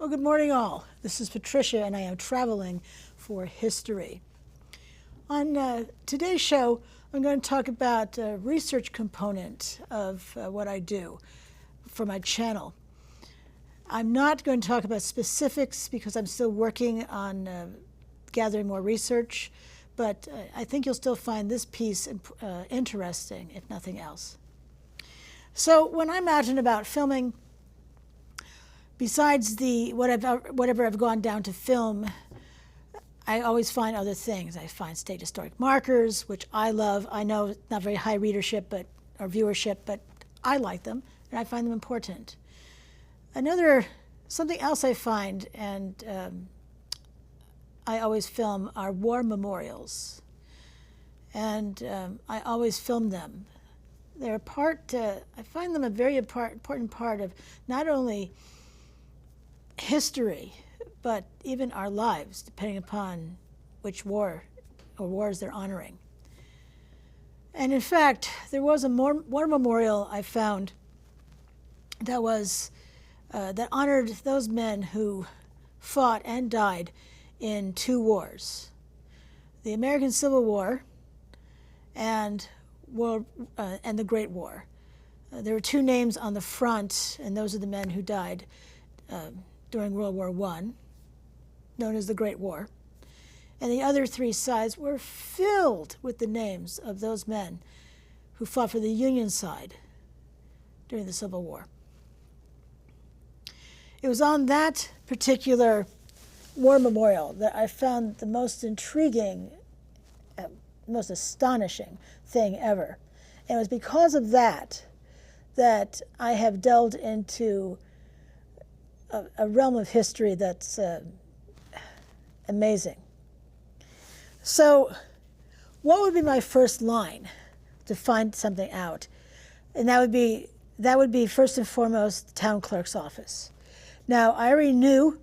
Well, good morning, all. This is Patricia, and I am traveling for history. On today's show, I'm going to talk about a research component of what I do for my channel. I'm not going to talk about specifics because I'm still working on gathering more research, but I think you'll still find this piece interesting, if nothing else. So when I'm out and about filming, besides whatever I've gone down to film, I always find other things. I find state historic markers, which I love. I know it's not very high readership or viewership, but I like them, and I find them important. Something else I find, and I always film, are war memorials. And I always film them. They're I find them a very important part of not only history, but even our lives, depending upon which war or wars they're honoring. And in fact, there was a war memorial I found that that honored those men who fought and died in two wars: the American Civil War and the Great War. There were two names on the front, and those are the men who died during World War I, known as the Great War. And the other three sides were filled with the names of those men who fought for the Union side during the Civil War. It was on that particular war memorial that I found the most intriguing, most astonishing thing ever. And it was because of that I have delved into a realm of history that's amazing. So what would be my first line to find something out? And that would be first and foremost the town clerk's office. Now, I already knew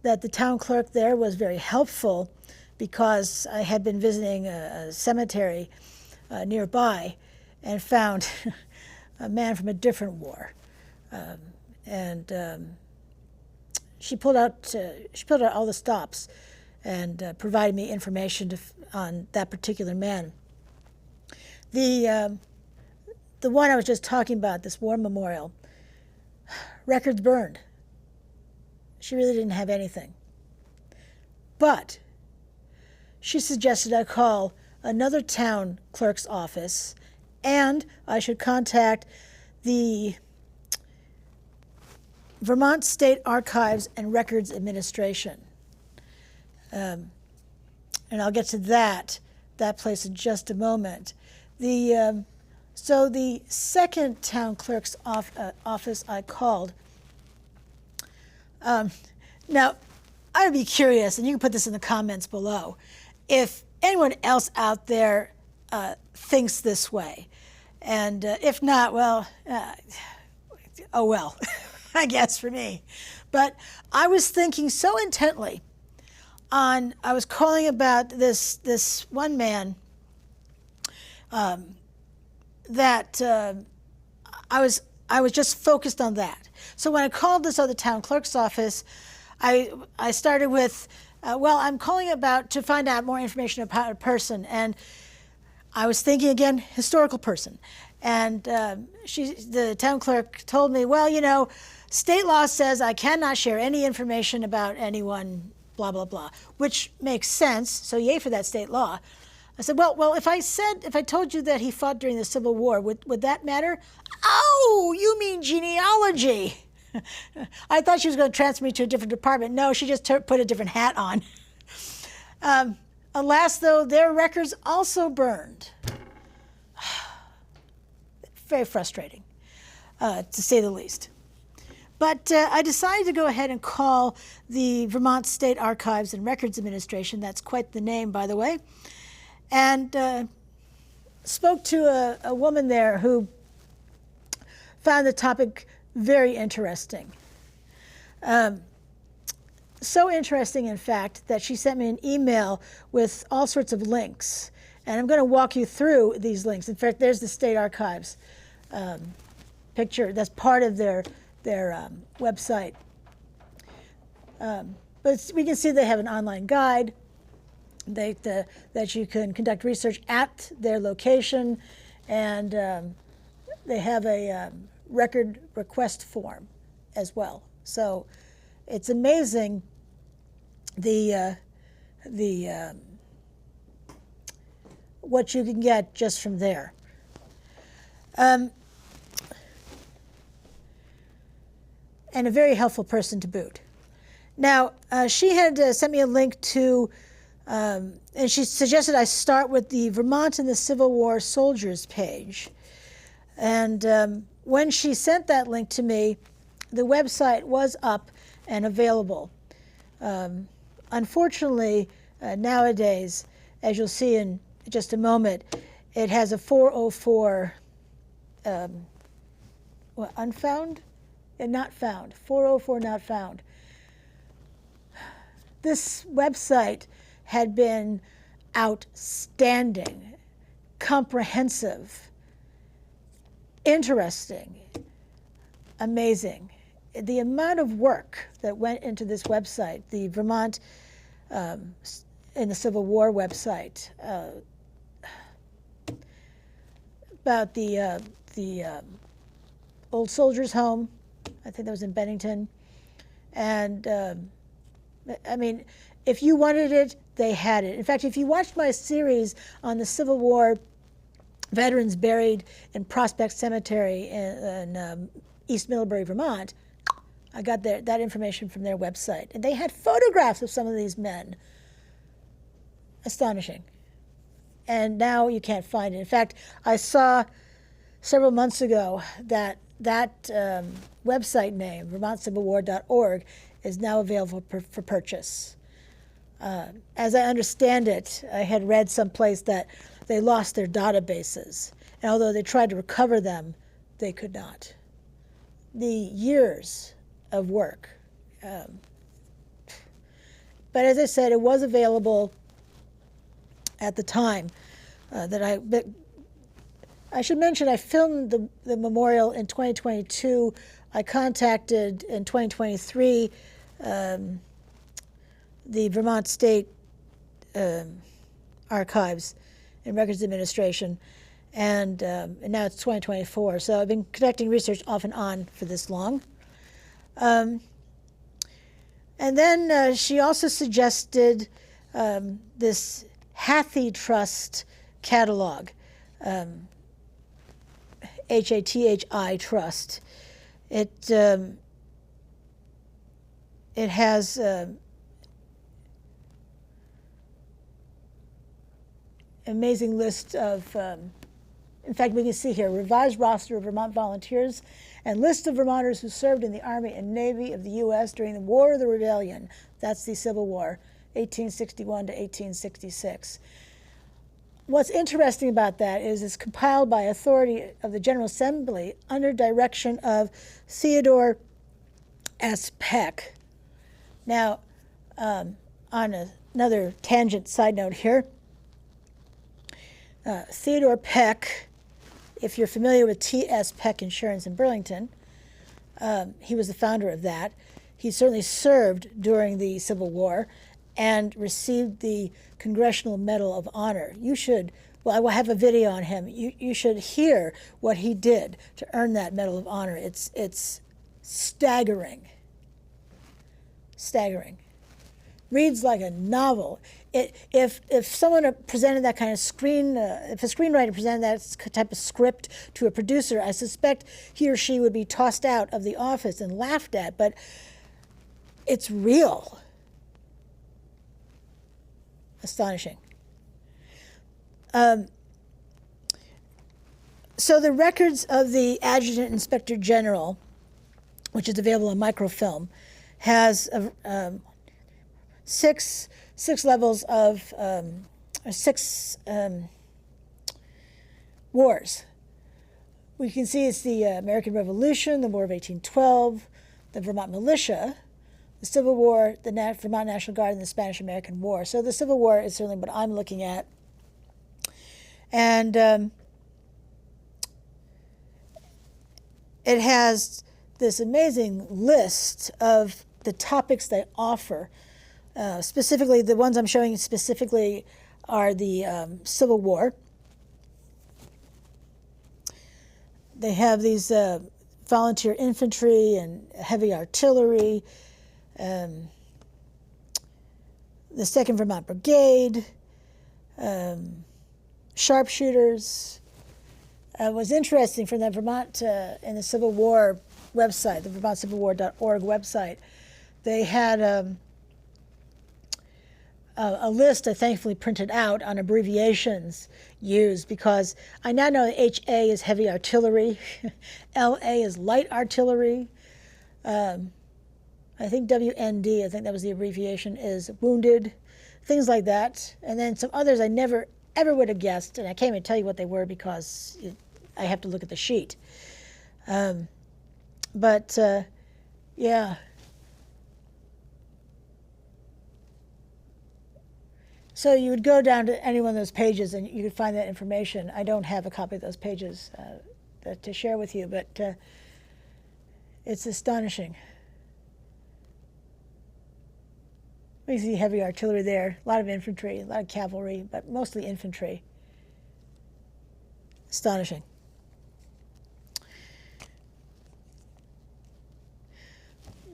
that the town clerk there was very helpful because I had been visiting a cemetery nearby and found a man from a different war. She pulled out all the stops and provided me information on that particular man. The one I was just talking about, this war memorial, records burned. She really didn't have anything. But she suggested I call another town clerk's office, and I should contact the Vermont State Archives and Records Administration. And I'll get to that place in just a moment. So the second town clerk's office I called. Now, I would be curious, and you can put this in the comments below, if anyone else out there thinks this way. And if not, well, oh well. I guess for me. But I was thinking so intently I was calling about this one man that I was just focused on that. So when I called this other town clerk's office, I started with, well, I'm calling to find out more information about a person. And I was thinking again, historical person. And the town clerk told me, well, state law says I cannot share any information about anyone, blah, blah, blah, which makes sense. So yay for that state law. I said, well, if I told you that he fought during the Civil War, would that matter? Oh, you mean genealogy. I thought she was going to transfer me to a different department. No, she just put a different hat on. Alas, though, their records also burned. Very frustrating, to say the least. But I decided to go ahead and call the Vermont State Archives and Records Administration. That's quite the name, by the way. And spoke to a woman there who found the topic very interesting. So interesting, in fact, that she sent me an email with all sorts of links. And I'm going to walk you through these links. In fact, there's the State Archives picture. That's part of their website. But we can see they have an online guide that you can conduct research at their location, and they have a record request form as well. So it's amazing what you can get just from there. And a very helpful person to boot. Now, she had sent me a link to, and she suggested I start with the Vermont and the Civil War Soldiers page. And when she sent that link to me, the website was up and available. Unfortunately, nowadays, as you'll see in just a moment, it has a 404 unfound and not found, 404 not found. This website had been outstanding, comprehensive, interesting, amazing. The amount of work that went into this website, the Vermont and the Civil War website, about the old soldiers' home, I think that was in Bennington, and I mean, if you wanted it, they had it. In fact, if you watched my series on the Civil War veterans buried in Prospect Cemetery in East Middlebury, Vermont, I got that information from their website. And they had photographs of some of these men. Astonishing. And now you can't find it. In fact, I saw several months ago that website name, vermontcivilwar.org, is now available for purchase. As I understand it, I had read someplace that they lost their databases. And although they tried to recover them, they could not. The years of work. But as I said, it was available at the time but I should mention I filmed the memorial in 2022. I contacted in 2023 the Vermont State Archives and Records Administration, and now it's 2024. So I've been conducting research off and on for this long. And then she also suggested this Hathi Trust catalog, Hathi Trust. It has amazing list of, in fact, we can see here, revised roster of Vermont volunteers and list of Vermonters who served in the Army and Navy of the U.S. during the War of the Rebellion. That's the Civil War, 1861 to 1866. What's interesting about that is it's compiled by authority of the General Assembly under direction of Theodore S. Peck. Now, on another tangent side note here, Theodore Peck, if you're familiar with T.S. Peck Insurance in Burlington, he was the founder of that. He certainly served during the Civil War and received the Congressional Medal of Honor. You should, well, I will have a video on him. You should hear what he did to earn that Medal of Honor. It's staggering. Staggering. Reads like a novel. If someone presented that kind of if a screenwriter presented that type of script to a producer, I suspect he or she would be tossed out of the office and laughed at, but it's real. Astonishing. So the records of the Adjutant Inspector General, which is available on microfilm, has six levels of six wars. We can see it's the American Revolution, the War of 1812, the Vermont Militia, the Civil War, the Vermont National Guard, and the Spanish-American War. So the Civil War is certainly what I'm looking at. And it has this amazing list of the topics they offer. Specifically, the ones I'm showing specifically are the Civil War. They have these volunteer infantry and heavy artillery, the 2nd Vermont Brigade, sharpshooters. It was interesting from the Vermont in the Civil War website, the vermontcivilwar.org website. They had a list I thankfully printed out on abbreviations used, because I now know that HA is heavy artillery, LA is light artillery. I think WND, I think that was the abbreviation, is wounded, things like that. And then some others I never ever would have guessed, and I can't even tell you what they were because I have to look at the sheet. Yeah. So you would go down to any one of those pages and you could find that information. I don't have a copy of those pages to share with you, but it's astonishing. We see heavy artillery there, a lot of infantry, a lot of cavalry, but mostly infantry. Astonishing.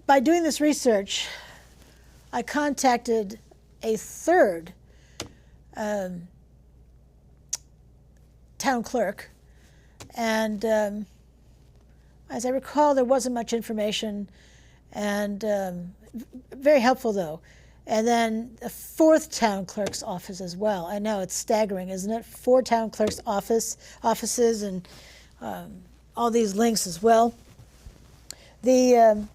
By doing this research, I contacted a third town clerk, and as I recall, there wasn't much information, and very helpful though. And then the 4th town clerk's office as well. I know, it's staggering, isn't it? 4 town clerk's offices, and all these links as well. The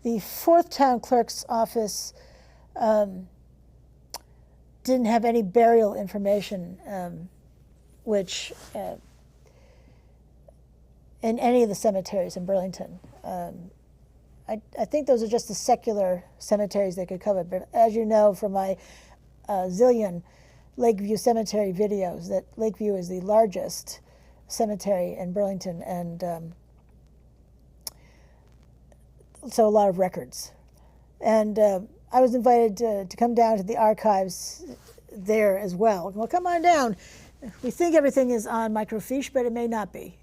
4th town clerk's office didn't have any burial information, which in any of the cemeteries in Burlington. I think those are just the secular cemeteries they could cover. But as you know from my zillion Lakeview Cemetery videos, that Lakeview is the largest cemetery in Burlington, and so a lot of records. And I was invited to come down to the archives there as well. Well, come on down. We think everything is on microfiche, but it may not be.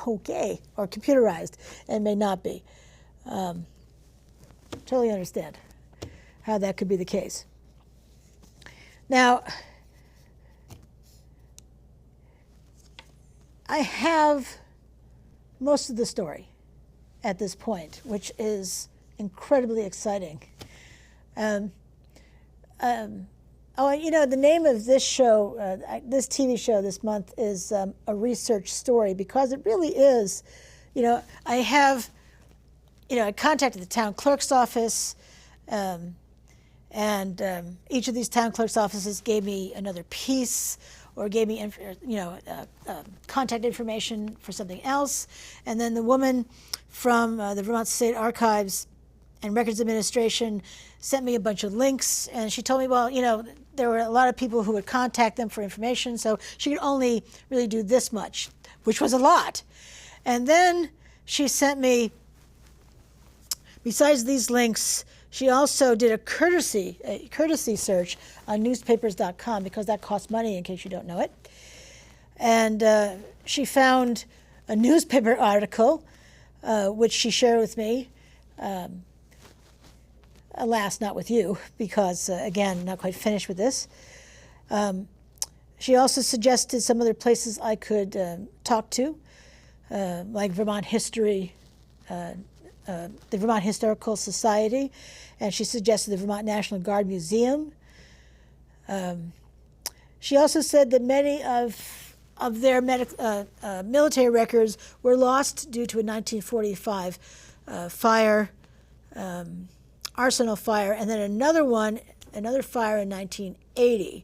Okay, or computerized, it may not be. Totally understand how that could be the case. Now, I have most of the story at this point, which is incredibly exciting. Oh, you know, the name of this show, this TV show this month is A Research Story, because it really is. You know, I contacted the town clerk's office, and each of these town clerk's offices gave me another piece, or gave me, contact information for something else. And then the woman from the Vermont State Archives and Records Administration sent me a bunch of links, and she told me, well, you know, there were a lot of people who would contact them for information, so she could only really do this much, which was a lot. And then she sent me, besides these links, she also did a courtesy search on newspapers.com, because that costs money, in case you don't know it. And she found a newspaper article, which she shared with me. Alas, not with you, because, again, not quite finished with this. She also suggested some other places I could talk to, like Vermont History, the Vermont Historical Society, and she suggested the Vermont National Guard Museum. She also said that many of their military records were lost due to a 1945 fire, arsenal fire, and then another fire in 1980.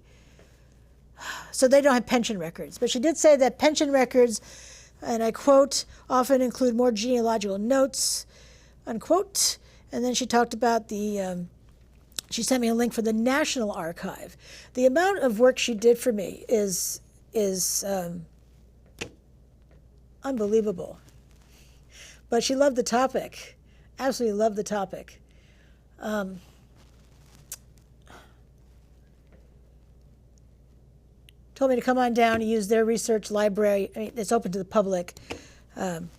So they don't have pension records. But she did say that pension records, and I quote, often include more genealogical notes, unquote. And then she talked about she sent me a link for the National Archive. The amount of work she did for me is unbelievable. But she loved the topic, absolutely loved the topic. told me to come on down and use their research library. I mean, it's open to the public. And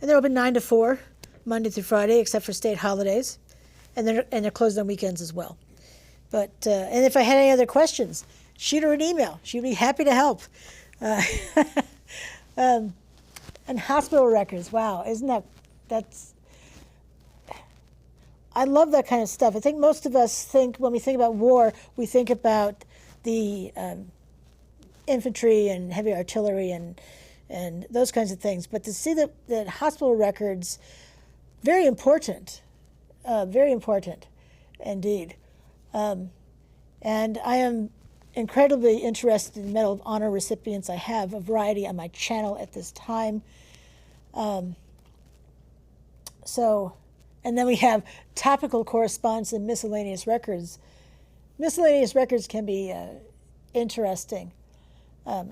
they're open 9 to 4, Monday through Friday, except for state holidays. And they're closed on weekends as well. But and if I had any other questions, shoot her an email. She'd be happy to help. And hospital records, wow, that's, I love that kind of stuff. I think most of us think, when we think about war, we think about the infantry and heavy artillery and those kinds of things. But to see that hospital records, very important indeed. And I am incredibly interested in Medal of Honor recipients. I have a variety on my channel at this time. And then we have topical correspondence and miscellaneous records. Miscellaneous records can be interesting.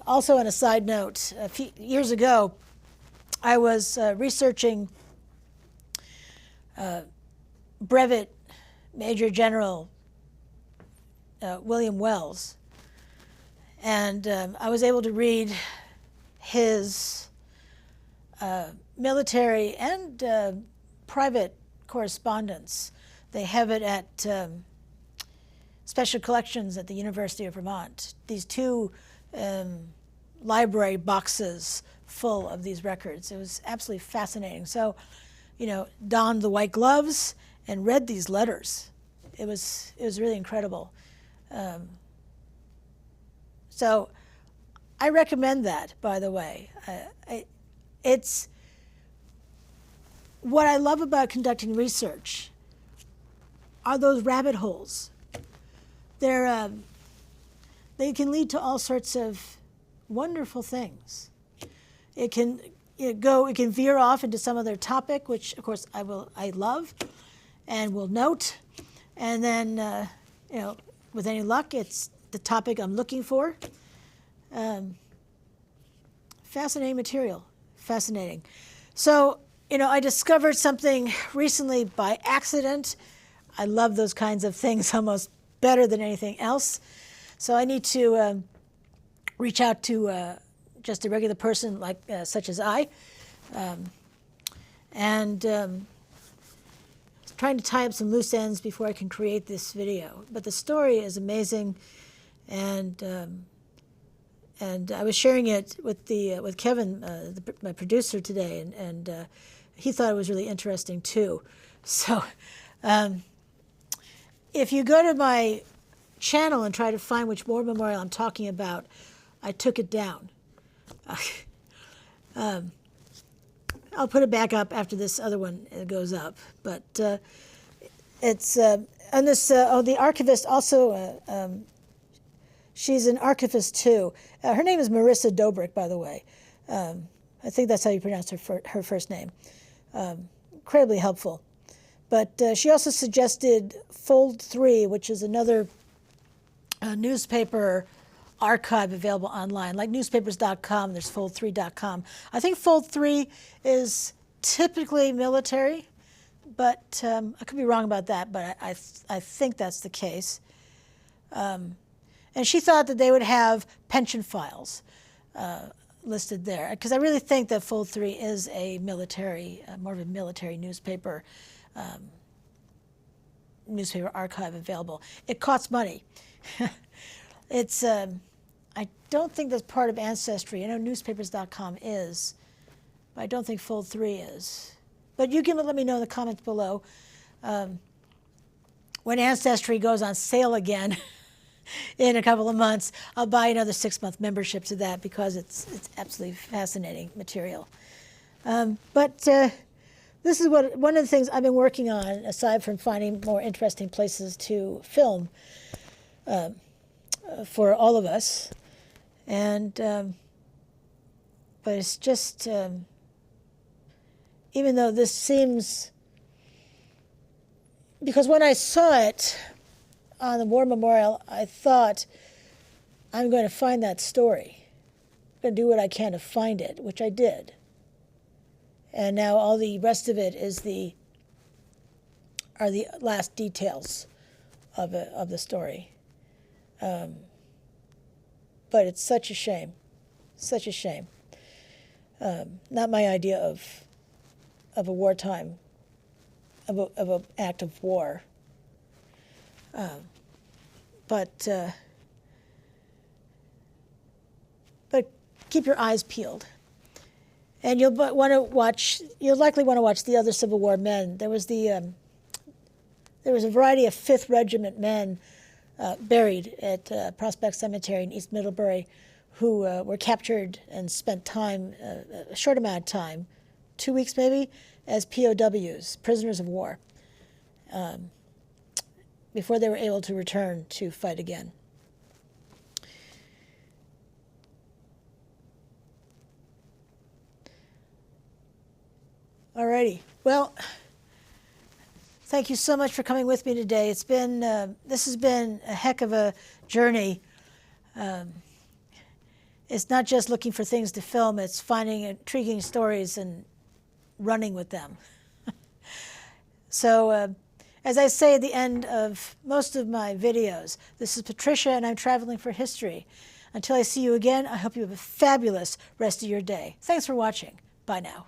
Also, on a side note, a few years ago, I was researching Brevet Major General William Wells, and I was able to read his military and private correspondence. They have it at Special Collections at the University of Vermont. These two library boxes full of these records. It was absolutely fascinating. So, donned the white gloves and read these letters. It was really incredible. So I recommend that, by the way. It's what I love about conducting research are those rabbit holes. They can lead to all sorts of wonderful things. It can veer off into some other topic, which of course I love and will note, and then with any luck, it's the topic I'm looking for. Fascinating material, fascinating. So, I discovered something recently by accident. I love those kinds of things almost better than anything else. So I need to reach out to just a regular person like such as I, and trying to tie up some loose ends before I can create this video. But the story is amazing, and I was sharing it with Kevin, my producer today, and he thought it was really interesting too. So if you go to my channel and try to find which war memorial I'm talking about, I took it down. I'll put it back up after this other one goes up. But it's on this. The archivist also. She's an archivist too. Her name is Marissa Dobrik, by the way. I think that's how you pronounce her first name. Incredibly helpful. But she also suggested Fold 3, which is another newspaper archive available online, like newspapers.com. There's fold3.com. I think Fold 3 is typically military, but I could be wrong about that, but I think that's the case. And she thought that they would have pension files listed there, because I really think that Fold 3 is a military, more of a military newspaper archive available. It costs money. It's I don't think that's part of Ancestry. I know newspapers.com is, but I don't think Fold 3 is. But you can let me know in the comments below when Ancestry goes on sale again in a couple of months. I'll buy another 6-month membership to that, because it's absolutely fascinating material. But this is one of the things I've been working on, aside from finding more interesting places to film for all of us. And but it's just, even though this seems, because when I saw it on the War Memorial, I thought, I'm going to find that story. I'm going to do what I can to find it, which I did. And now all the rest of it is the are the last details of the story. But it's such a shame, such a shame. Not my idea of a wartime, of an act of war. But keep your eyes peeled. And you'll want to watch. You'll likely want to watch the other Civil War men. There was a variety of 5th Regiment men buried at Prospect Cemetery in East Middlebury, who were captured and spent time, a short amount of time, 2 weeks maybe, as POWs, prisoners of war, before they were able to return to fight again. Alrighty. Well, thank you so much for coming with me today. It's been this has been a heck of a journey. It's not just looking for things to film, it's finding intriguing stories and running with them. So, as I say at the end of most of my videos, this is Patricia and I'm traveling for history. Until I see you again, I hope you have a fabulous rest of your day. Thanks for watching. Bye now.